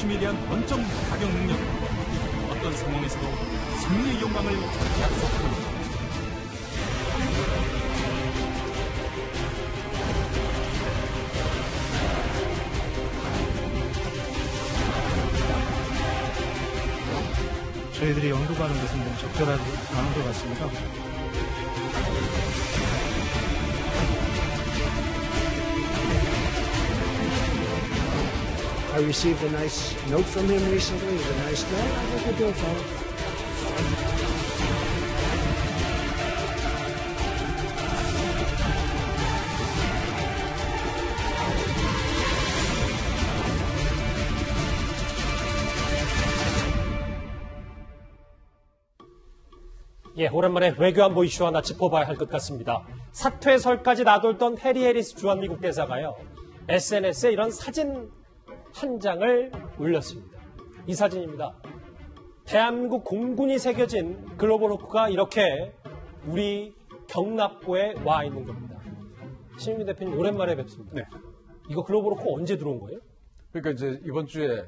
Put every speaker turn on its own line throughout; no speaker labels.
승리에 대한 본점 타격 능력, 어떤 상황에서도 승리의 욕망을 약속합니다.
저희들이 언급하는 것은 좀 적절하지 않은 것 같습니다.
I received a nice note from him recently. He's a nice guy. I think we're doing fine.
예, 오랜만에 외교안보 이슈 하나 짚어봐야 할 것 같습니다. 사퇴설까지 나돌던 해리 해리스 주한미국 대사가요, SNS에 이런 사진 한 장을 올렸습니다. 이 사진입니다. 대한민국 공군이 새겨진 글로벌 호크가 이렇게 우리 경납고에 와 있는 겁니다. 신민기 대표님 오랜만에 뵙습니다.
네.
이거 글로벌 호크 언제 들어온 거예요?
그러니까 이제 이번 주에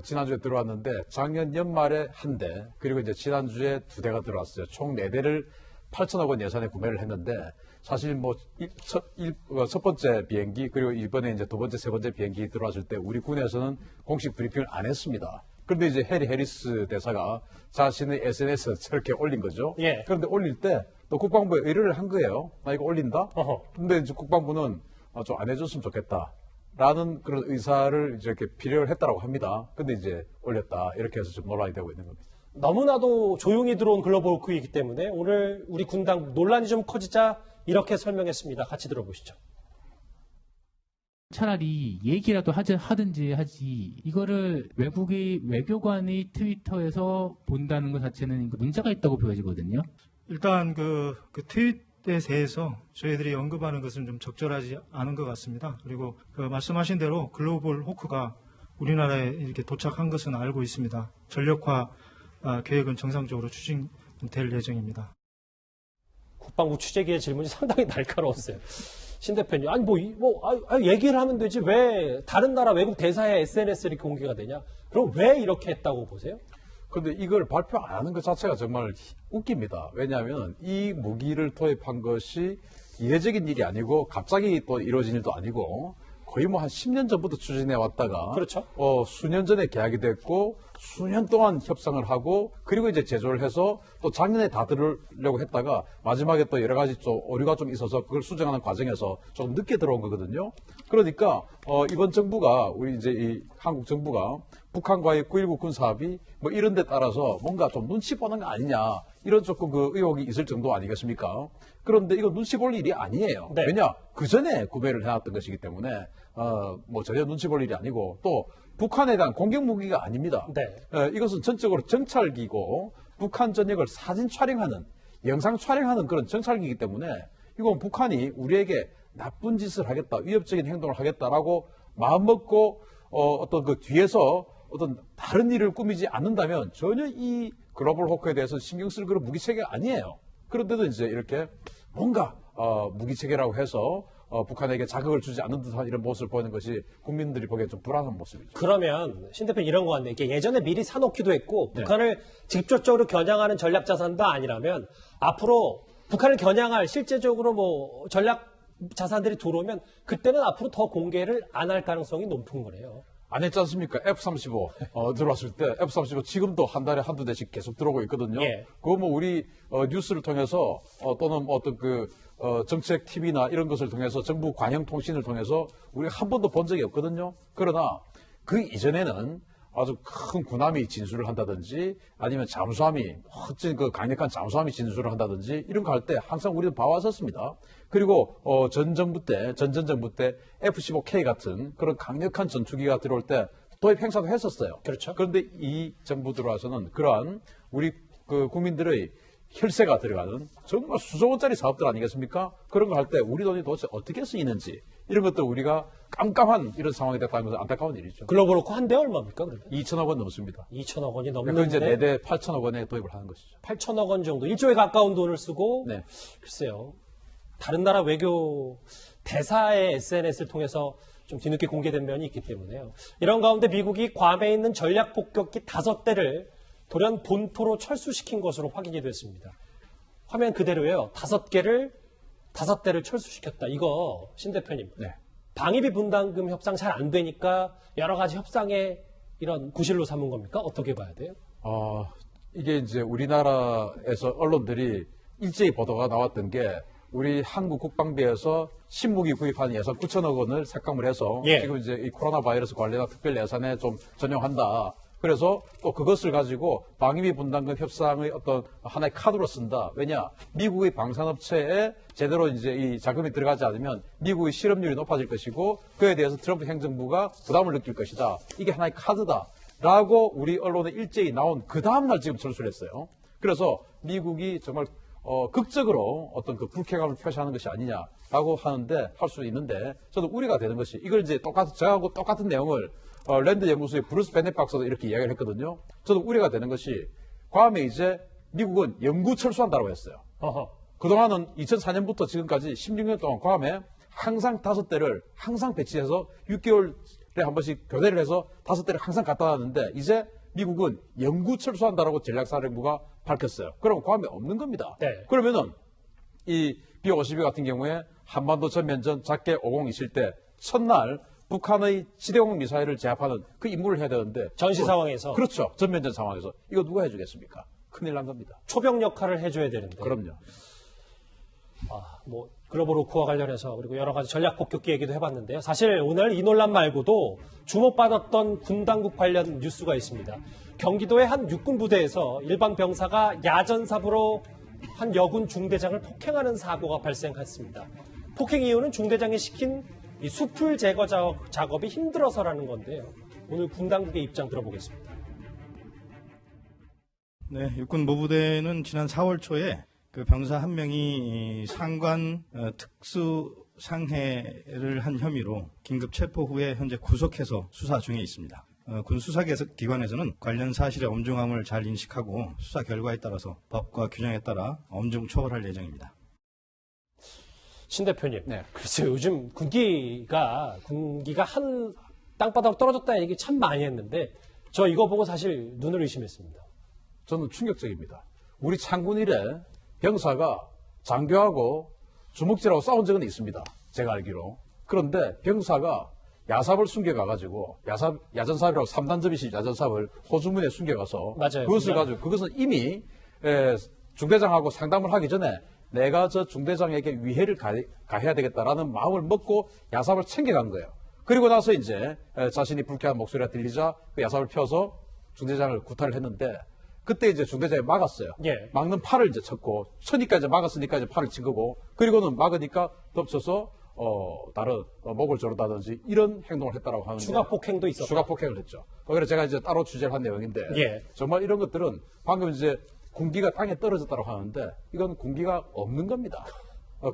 지난주에 들어왔는데 작년 연말에 한 대, 그리고 이제 지난주에 2대가 들어왔어요. 총 4대를 8천억 원 예산에 구매를 했는데, 사실 뭐 첫 번째 비행기, 그리고 이번에 이제 두 번째, 세 번째 비행기 들어왔을 때 우리 군에서는 공식 브리핑을 안 했습니다. 그런데 이제 해리 해리스 대사가 자신의 SNS에 저렇게 올린 거죠.
예.
그런데 올릴 때 또 국방부에 의뢰를 한 거예요. 나 이거 올린다? 근데 이제 국방부는 좀 안 해줬으면 좋겠다. 라는 그런 의사를 이렇게 필요를 했다라고 합니다. 근데 이제 올렸다. 이렇게 해서 좀 논란이 되고 있는 겁니다.
너무나도 조용히 들어온 글로벌 호크이기 때문에 오늘 우리 군당 논란이 좀 커지자 이렇게 설명했습니다. 같이 들어보시죠.
차라리 얘기라도 하든지 하지, 이거를 외교관이 트위터에서 본다는 것 자체는 문제가 있다고 보여지거든요.
일단 그 트윗에 대해서 저희들이 언급하는 것은 좀 적절하지 않은 것 같습니다. 그리고 그 말씀하신 대로 글로벌 호크가 우리나라에 이렇게 도착한 것은 알고 있습니다. 전력화 계획은 정상적으로 추진될 예정입니다.
국방부 취재기의 질문이 상당히 날카로웠어요. 신 대표님, 얘기를 하면 되지 왜 다른 나라 외국 대사의 SNS에 이렇게 공개가 되냐? 그럼 왜 이렇게 했다고 보세요?
근데 이걸 발표 안 하는 것 자체가 정말 웃깁니다. 왜냐하면 이 무기를 도입한 것이 이례적인 일이 아니고 갑자기 또 이루어진 일도 아니고 거의 뭐 한 10년 전부터 추진해 왔다가
그렇죠.
수년 전에 계약이 됐고 수년 동안 협상을 하고 그리고 이제 제조를 해서 또 작년에 다 들으려고 했다가 마지막에 또 여러 가지 좀 오류가 좀 있어서 그걸 수정하는 과정에서 조금 늦게 들어온 거거든요. 그러니까 이번 정부가 우리 이제 이 한국 정부가 북한과의 9.19 군사합의 뭐 이런 데 따라서 뭔가 좀 눈치 보는 거 아니냐 이런 조금 그 의혹이 있을 정도 아니겠습니까? 그런데 이거 눈치 볼 일이 아니에요.
네.
왜냐? 그 전에 구매를 해놨던 것이기 때문에 뭐 전혀 눈치 볼 일이 아니고 또 북한에 대한 공격 무기가 아닙니다.
네.
이것은 전적으로 정찰기고 북한 전역을 사진 촬영하는 영상 촬영하는 그런 정찰기이기 때문에 이건 북한이 우리에게 나쁜 짓을 하겠다, 위협적인 행동을 하겠다라고 마음먹고 어떤 그 뒤에서 어떤 다른 일을 꾸미지 않는다면 전혀 이 글로벌 호크에 대해서 신경 쓸 그런 무기체계가 아니에요. 그런데도 이제 이렇게 뭔가 무기체계라고 해서 북한에게 자극을 주지 않는 듯한 이런 모습을 보이는 것이 국민들이 보기엔 좀 불안한 모습이죠.
그러면 신 대표 이런 거 같네요. 이게 예전에 미리 사놓기도 했고
네.
북한을 직접적으로 겨냥하는 전략 자산도 아니라면 앞으로 북한을 겨냥할 실제적으로 뭐 전략 자산들이 들어오면 그때는 앞으로 더 공개를 안 할 가능성이 높은 거래요.
안 했지 않습니까? F-35 들어왔을 때 F-35 지금도 한 달에 한두 대씩 계속 들어오고 있거든요.
예.
그거 뭐 우리 뉴스를 통해서 또는 뭐 어떤 그 정책 TV나 이런 것을 통해서 정부 관영 통신을 통해서 우리가 한 번도 본 적이 없거든요. 그러나 그 이전에는 아주 큰 군함이 진술을 한다든지 아니면 잠수함이 멋진 그 강력한 잠수함이 진술을 한다든지 이런 거 할 때 항상 우리도 봐왔었습니다. 그리고 전 정부 때 F-15K 같은 그런 강력한 전투기가 들어올 때 도입 행사도 했었어요.
그렇죠.
그런데 이 정부 들어와서는 그러한 우리 그 국민들의 혈세가 들어가는 정말 수조 원짜리 사업들 아니겠습니까? 그런 거 할 때 우리 돈이 도대체 어떻게 쓰이는지 이런 것들 우리가 깜깜한 이런 상황이 됐다는 것은 안타까운 일이죠.
글로벌 호크 한 대 얼마입니까? 그러면?
2천억 원 넘습니다.
2천억 원이
그 이제
넘는데
4대 8천억 원에 도입을 하는 것이죠.
8천억 원 정도, 1조에 가까운 돈을 쓰고 글쎄요. 다른 나라 외교 대사의 SNS를 통해서 좀 뒤늦게 공개된 면이 있기 때문에요. 이런 가운데 미국이 괌에 있는 전략 폭격기 5대를 돌연 본토로 철수시킨 것으로 확인이 됐습니다. 화면 그대로예요. 5대를 철수시켰다. 이거 신 대표님.
네.
방위비 분담금 협상 잘 안 되니까 여러 가지 협상에 이런 구실로 삼은 겁니까? 어떻게 봐야 돼요?
이게 이제 우리나라에서 언론들이 일제히 보도가 나왔던 게 우리 한국 국방비에서 신무기 구입하는 예산 9천억 원을 삭감을 해서
예.
지금 이제 이 코로나 바이러스 관련 특별 예산에 좀 전용한다. 그래서 또 그것을 가지고 방위비 분담금 협상의 어떤 하나의 카드로 쓴다. 왜냐? 미국의 방산업체에 제대로 이제 이 자금이 들어가지 않으면 미국의 실업률이 높아질 것이고 그에 대해서 트럼프 행정부가 부담을 느낄 것이다. 이게 하나의 카드다. 라고 우리 언론에 일제히 나온 그 다음날 지금 철수를 했어요. 그래서 미국이 정말 극적으로 어떤 그 불쾌감을 표시하는 것이 아니냐라고 하는데 할 수 있는데 저도 우려가 되는 것이 이걸 이제 저하고 똑같은 내용을 랜드 연구소의 브루스 베넷 박사도 이렇게 이야기를 했거든요. 저도 우려가 되는 것이 괌에 이제 미국은 영구 철수한다고 했어요. 그동안은 2004년부터 지금까지 16년 동안 괌에 항상 5대를 항상 배치해서 6개월에 한 번씩 교대를 해서 5대를 항상 갖다 놨는데 이제 미국은 영구 철수한다라고 전략사령부가 밝혔어요. 그러면 괌에 없는 겁니다.
네.
그러면은 이 B-52 같은 경우에 한반도 전면전 작게 50 있을 때 첫날 북한의 지대공 미사일을 제압하는 그 임무를 해야 되는데
전시 상황에서.
그렇죠. 전면전 상황에서 이거 누가 해주겠습니까? 큰일 난 겁니다.
초병 역할을 해줘야 되는데.
그럼요.
뭐 글로벌 호크와 관련해서 그리고 여러 가지 전략 폭격기 얘기도 해봤는데요. 사실 오늘 이 논란 말고도 주목받았던 군 당국 관련 뉴스가 있습니다. 경기도의 한 육군 부대에서 일반 병사가 야전삽으로 한 여군 중대장을 폭행하는 사고가 발생했습니다. 폭행 이유는 중대장이 시킨 이 수풀 제거 작업이 힘들어서라는 건데요. 오늘 군 당국의 입장 들어보겠습니다.
네, 육군 모부대는 지난 4월 초에 그 병사 한 명이 상관 특수 상해를 한 혐의로 긴급 체포 후에 현재 구속해서 수사 중에 있습니다. 군 수사기관에서는 관련 사실의 엄중함을 잘 인식하고 수사 결과에 따라서 법과 규정에 따라 엄중 처벌할 예정입니다.
신 대표님,
네.
글쎄요, 요즘 군기가 한 땅바닥 떨어졌다 얘기 참 많이 했는데 저 이거 보고 사실 눈을 의심했습니다.
저는 충격적입니다. 우리 창군 이래 병사가 장교하고 주먹질하고 싸운 적은 있습니다. 제가 알기로. 그런데 병사가 야삽을 숨겨가가지고 야전삽이라고 3단접이식 야전삽을 호주문에 숨겨가서
맞아요.
그것을 가지고 그것은 이미 중대장하고 상담을 하기 전에 내가 저 중대장에게 위해를 가해야 되겠다라는 마음을 먹고 야삽을 챙겨간 거예요. 그리고 나서 이제 자신이 불쾌한 목소리가 들리자 그 야삽을 펴서 중대장을 구타를 했는데 그때 이제 중대장이 막았어요.
예.
막는 팔을 이제 쳤고 쳐니까 이제 막았으니까 이제 팔을 친 거고 그리고는 막으니까 덮쳐서 다른 목을 조르다든지 이런 행동을 했다라고 하는데
추가 폭행도 있었다.
추가 폭행을 했죠. 그래서 제가 이제 따로 취재를 한 내용인데
예.
정말 이런 것들은 방금 이제 군기가 땅에 떨어졌다고 하는데 이건 군기가 없는 겁니다.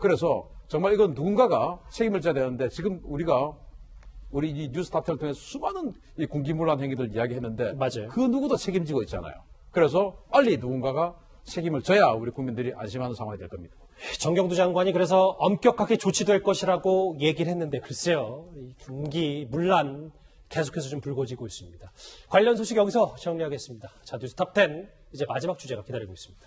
그래서 정말 이건 누군가가 책임을 져야 되는데 지금 우리 이 뉴스타트를 통해서 수많은 이 군기문란 행위들 이야기했는데
맞아요.
그 누구도 책임지고 있잖아요. 그래서 빨리 누군가가 책임을 져야 우리 국민들이 안심하는 상황이 될 겁니다.
정경두 장관이 그래서 엄격하게 조치될 것이라고 얘기를 했는데 글쎄요. 이 군기 문란 계속해서 좀 불거지고 있습니다. 관련 소식 여기서 정리하겠습니다. 자, 뉴스탑 10 이제 마지막 주제가 기다리고 있습니다.